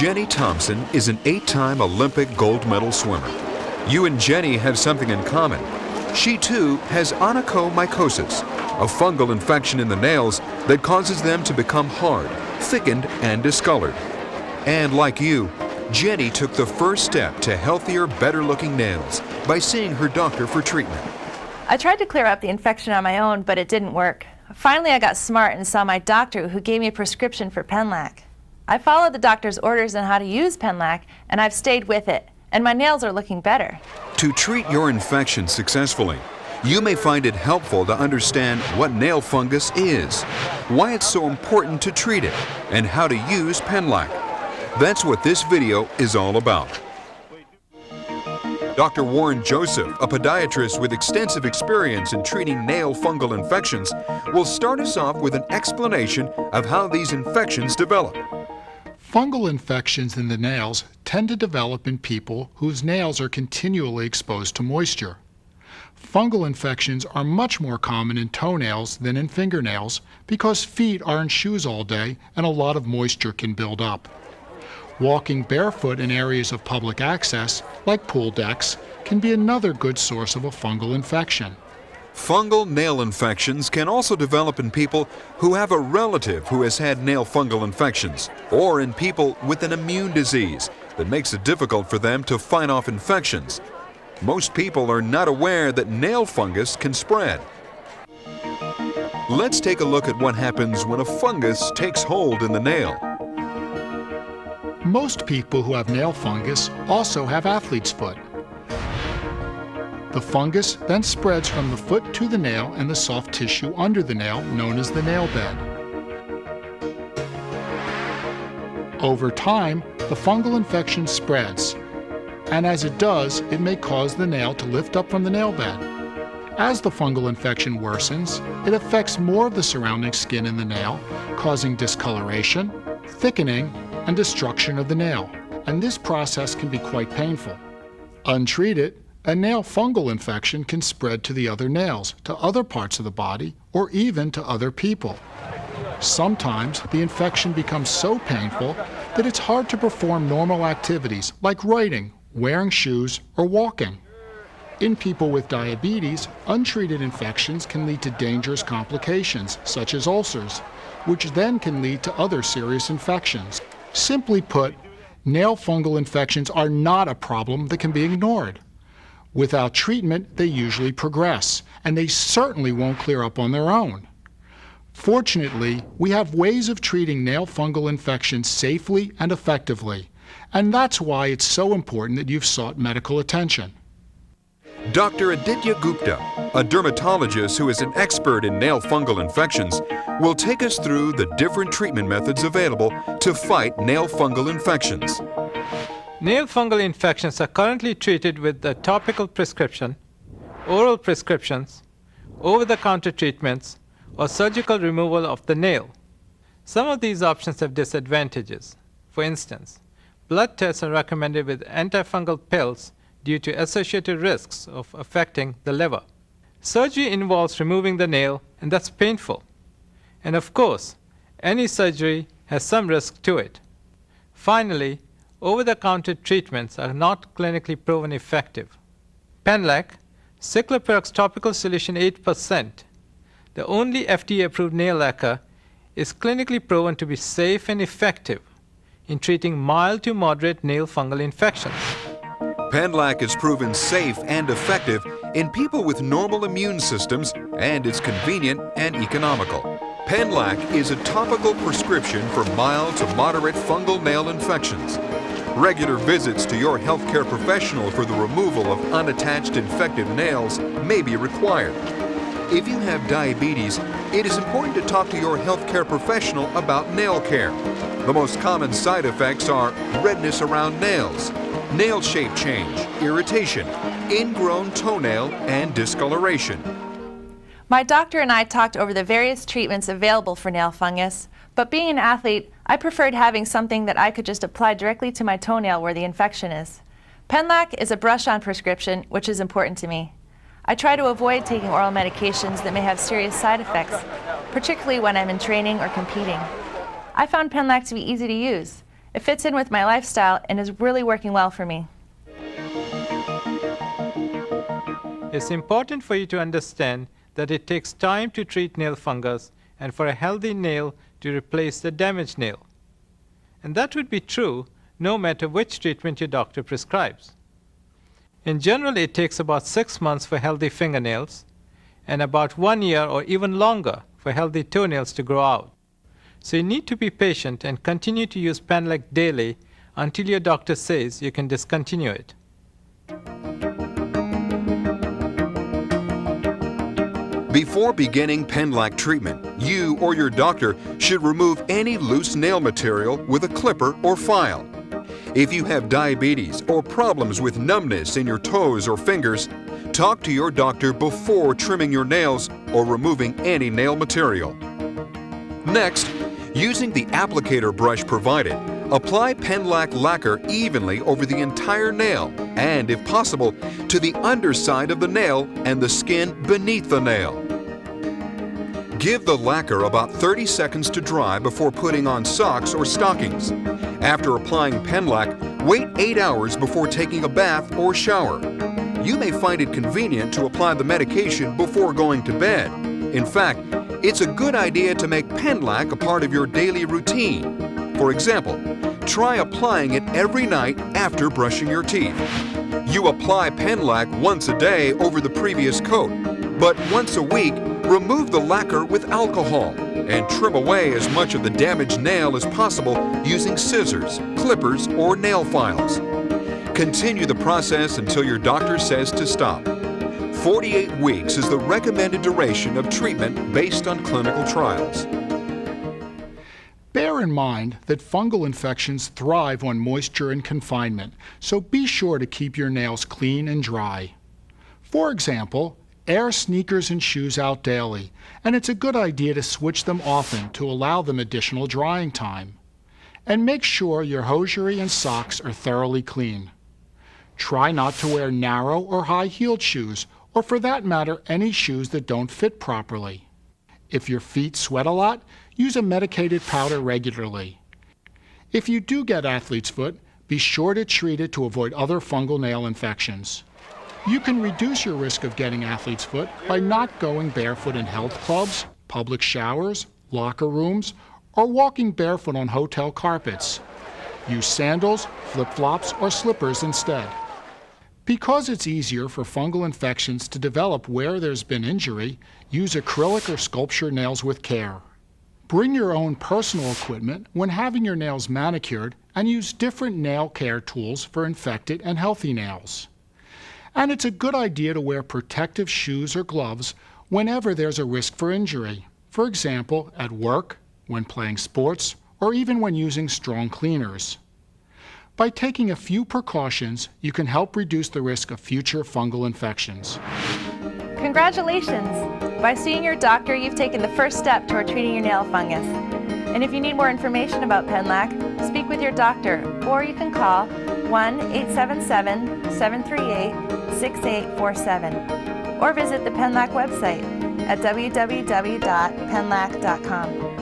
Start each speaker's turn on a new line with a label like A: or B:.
A: Jenny Thompson is an 8-time Olympic gold medal swimmer. You and Jenny have something in common. She too has onychomycosis, a fungal infection in the nails that causes them to become hard, thickened, and discolored. And like you, Jenny took the first step to healthier, better-looking nails by seeing her doctor for treatment.
B: I tried to clear up the infection on my own, but it didn't work. Finally, I got smart and saw my doctor, who gave me a prescription for Penlac. I followed the doctor's orders on how to use Penlac, and I've stayed with it, and my nails are looking better.
A: To treat your infection successfully, you may find it helpful to understand what nail fungus is, why it's so important to treat it, and how to use Penlac. That's what this video is all about. Dr. Warren Joseph, a podiatrist with extensive experience in treating nail fungal infections, will start us off with an explanation of how these infections develop.
C: Fungal infections in the nails tend to develop in people whose nails are continually exposed to moisture. Fungal infections are much more common in toenails than in fingernails because feet are in shoes all day and a lot of moisture can build up. Walking barefoot in areas of public access, like pool decks, can be another good source of a fungal infection.
A: Fungal nail infections can also develop in people who have a relative who has had nail fungal infections, or in people with an immune disease that makes it difficult for them to fight off infections. Most people are not aware that nail fungus can spread. Let's take a look at what happens when a fungus takes hold in the nail.
C: Most people who have nail fungus also have athlete's foot. The fungus then spreads from the foot to the nail and the soft tissue under the nail, known as the nail bed. Over time, the fungal infection spreads, and as it does, it may cause the nail to lift up from the nail bed. As the fungal infection worsens, it affects more of the surrounding skin in the nail, causing discoloration, thickening, and destruction of the nail, and this process can be quite painful. Untreated, a nail fungal infection can spread to the other nails, to other parts of the body, or even to other people. Sometimes the infection becomes so painful that it's hard to perform normal activities like writing, wearing shoes, or walking. In people with diabetes, untreated infections can lead to dangerous complications, such as ulcers, which then can lead to other serious infections. Simply put, nail fungal infections are not a problem that can be ignored. Without treatment, they usually progress, and they certainly won't clear up on their own. Fortunately, we have ways of treating nail fungal infections safely and effectively, and that's why it's so important that you've sought medical attention.
A: Dr. Aditya Gupta, a dermatologist who is an expert in nail fungal infections, will take us through the different treatment methods available to fight nail fungal infections.
D: Nail fungal infections are currently treated with a topical prescription, oral prescriptions, over-the-counter treatments, or surgical removal of the nail. Some of these options have disadvantages. For instance, blood tests are recommended with antifungal pills due to associated risks of affecting the liver. Surgery involves removing the nail, and that's painful. And of course, any surgery has some risk to it. Finally, over-the-counter treatments are not clinically proven effective. Penlac, cycloperox topical solution 8%, the only FDA-approved nail lacquer, is clinically proven to be safe and effective in treating mild to moderate nail fungal infections.
A: Penlac is proven safe and effective in people with normal immune systems, and it's convenient and economical. Penlac is a topical prescription for mild to moderate fungal nail infections. Regular visits to your healthcare professional for the removal of unattached infected nails may be required. If you have diabetes, it is important to talk to your healthcare professional about nail care. The most common side effects are redness around nails, nail shape change, irritation, ingrown toenail, and discoloration.
B: My doctor and I talked over the various treatments available for nail fungus, but being an athlete, I preferred having something that I could just apply directly to my toenail where the infection is. Penlac is a brush-on prescription, which is important to me. I try to avoid taking oral medications that may have serious side effects, particularly when I'm in training or competing. I found Penlac to be easy to use. It fits in with my lifestyle and is really working well for me.
D: It's important for you to understand that it takes time to treat nail fungus and for a healthy nail to replace the damaged nail. And that would be true no matter which treatment your doctor prescribes. In general, it takes about 6 months for healthy fingernails and about 1 year or even longer for healthy toenails to grow out. So you need to be patient and continue to use Penlac daily until your doctor says you can discontinue it.
A: Before beginning Penlac treatment, you or your doctor should remove any loose nail material with a clipper or file. If you have diabetes or problems with numbness in your toes or fingers, talk to your doctor before trimming your nails or removing any nail material. Next, using the applicator brush provided, apply Penlac lacquer evenly over the entire nail and, if possible, to the underside of the nail and the skin beneath the nail. Give the lacquer about 30 seconds to dry before putting on socks or stockings. After applying Penlac, wait 8 hours before taking a bath or shower. You may find it convenient to apply the medication before going to bed. In fact, it's a good idea to make Penlac a part of your daily routine. For example, try applying it every night after brushing your teeth. You apply Penlac once a day over the previous coat, but once a week, remove the lacquer with alcohol and trim away as much of the damaged nail as possible using scissors, clippers, or nail files. Continue the process until your doctor says to stop. 48 weeks is the recommended duration of treatment based on clinical trials.
C: Bear in mind that fungal infections thrive on moisture and confinement, so be sure to keep your nails clean and dry. For example, air sneakers and shoes out daily, and it's a good idea to switch them often to allow them additional drying time. And make sure your hosiery and socks are thoroughly clean. Try not to wear narrow or high-heeled shoes, or for that matter, any shoes that don't fit properly. If your feet sweat a lot, use a medicated powder regularly. If you do get athlete's foot, be sure to treat it to avoid other fungal nail infections. You can reduce your risk of getting athlete's foot by not going barefoot in health clubs, public showers, locker rooms, or walking barefoot on hotel carpets. Use sandals, flip-flops, or slippers instead. Because it's easier for fungal infections to develop where there's been injury, use acrylic or sculpture nails with care. Bring your own personal equipment when having your nails manicured and use different nail care tools for infected and healthy nails. And it's a good idea to wear protective shoes or gloves whenever there's a risk for injury. For example, at work, when playing sports, or even when using strong cleaners. By taking a few precautions, you can help reduce the risk of future fungal infections.
B: Congratulations! By seeing your doctor, you've taken the first step toward treating your nail fungus. And if you need more information about Penlac, speak with your doctor, or you can call 1-877-738-6847, or visit the Penlac website at www.penlac.com.